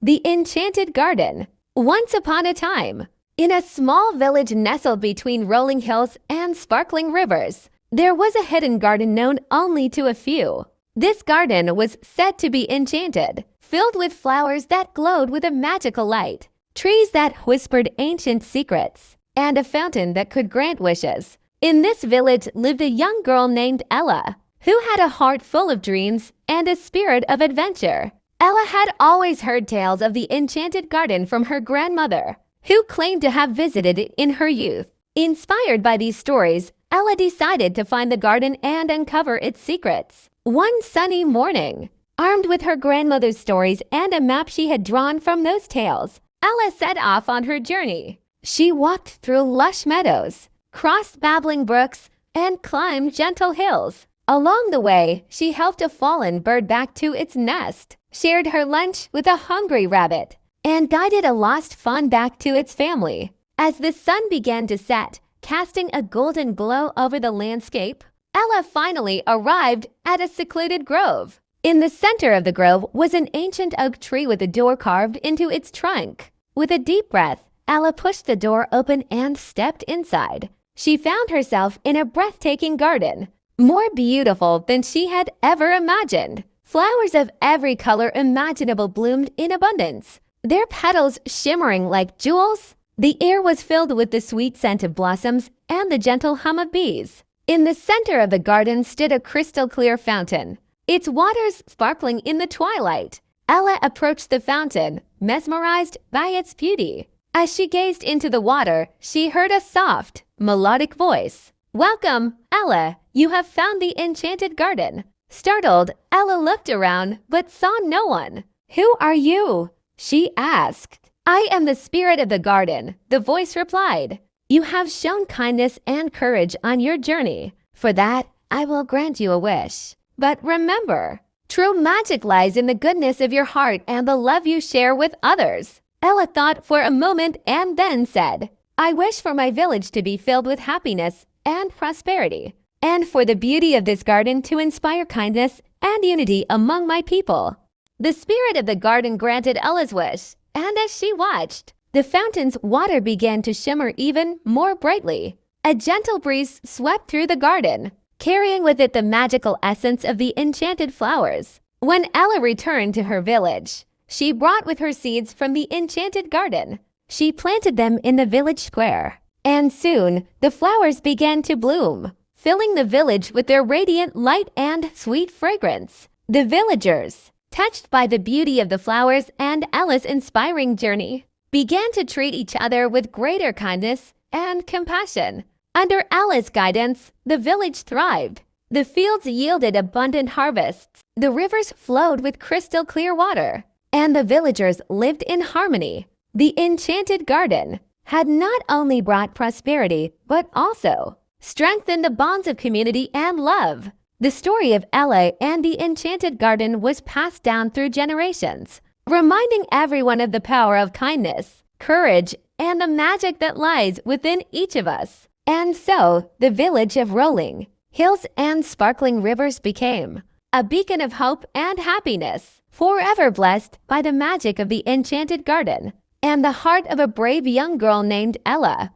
The Enchanted Garden. Once upon a time, in a small village nestled between rolling hills and sparkling rivers, there was a hidden garden known only to a few. This garden was said to be enchanted, filled with flowers that glowed with a magical light, trees that whispered ancient secrets, and a fountain that could grant wishes. In this village lived a young girl named Ella, who had a heart full of dreams and a spirit of adventure. Ella had always heard tales of the Enchanted Garden from her grandmother, who claimed to have visited it in her youth. Inspired by these stories, Ella decided to find the garden and uncover its secrets. One sunny morning, armed with her grandmother's stories and a map she had drawn from those tales, Ella set off on her journey. She walked through lush meadows, crossed babbling brooks, and climbed gentle hills. Along the way, she helped a fallen bird back to its nest, shared her lunch with a hungry rabbit, and guided a lost fawn back to its family. As the sun began to set, casting a golden glow over the landscape, Ella finally arrived at a secluded grove. In the center of the grove was an ancient oak tree with a door carved into its trunk. With a deep breath, Ella pushed the door open and stepped inside. She found herself in a breathtaking garden, more beautiful than she had ever imagined. Flowers of every color imaginable bloomed in abundance, their petals shimmering like jewels. The air was filled with the sweet scent of blossoms and the gentle hum of bees. In the center of the garden stood a crystal-clear fountain, its waters sparkling in the twilight. Ella approached the fountain, mesmerized by its beauty. As she gazed into the water, she heard a soft, melodic voice. "Welcome, Ella. You have found the Enchanted Garden." Startled, Ella looked around but saw no one. "Who are you?" she asked. "I am the spirit of the garden," the voice replied. "You have shown kindness and courage on your journey. For that, I will grant you a wish. But remember, true magic lies in the goodness of your heart and the love you share with others." Ella thought for a moment and then said, "I wish for my village to be filled with happiness and prosperity, and for the beauty of this garden to inspire kindness and unity among my people." The spirit of the garden granted Ella's wish, and as she watched, the fountain's water began to shimmer even more brightly. A gentle breeze swept through the garden, carrying with it the magical essence of the enchanted flowers. When Ella returned to her village, she brought with her seeds from the Enchanted Garden. She planted them in the village square, and soon the flowers began to bloom, filling the village with their radiant light and sweet fragrance. The villagers, touched by the beauty of the flowers and Ella's inspiring journey, began to treat each other with greater kindness and compassion. Under Ella's guidance, the village thrived. The fields yielded abundant harvests, the rivers flowed with crystal clear water, and the villagers lived in harmony. The Enchanted Garden had not only brought prosperity, but also strengthened the bonds of community and love. The story of Ella and the Enchanted Garden was passed down through generations, reminding everyone of the power of kindness, courage, and the magic that lies within each of us. And so, the village of rolling hills and sparkling rivers became a beacon of hope and happiness, forever blessed by the magic of the Enchanted Garden and the heart of a brave young girl named Ella.